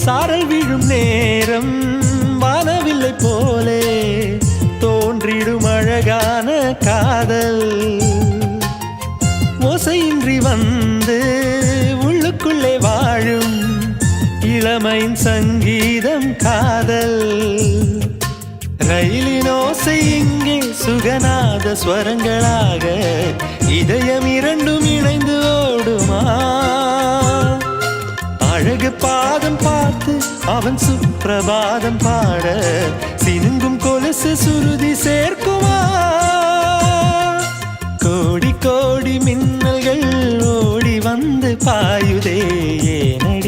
சாரல் விழும் நேரம் வானவில்லை போலே தோன்றிடும் அழகான காதல் ஓசையின்றி வந்து உள்ளுக்குள்ளே வாழும் இளமையின் சங்கீதம் காதல் ரயிலின் ஓசை இங்கே சுகநாத ஸ்வரங்களாக இதயம் இரண்டும் இணைந்து ஓடுமா அழகு பாதம் பார்த்து அவன் சுப்பிரபாதம் பாட சினுங்கும் கொலுசு சுருதி சேர்க்குமா கோடி கோடி மின்னல்கள் ஓடி வந்து பாயுதே ஏனை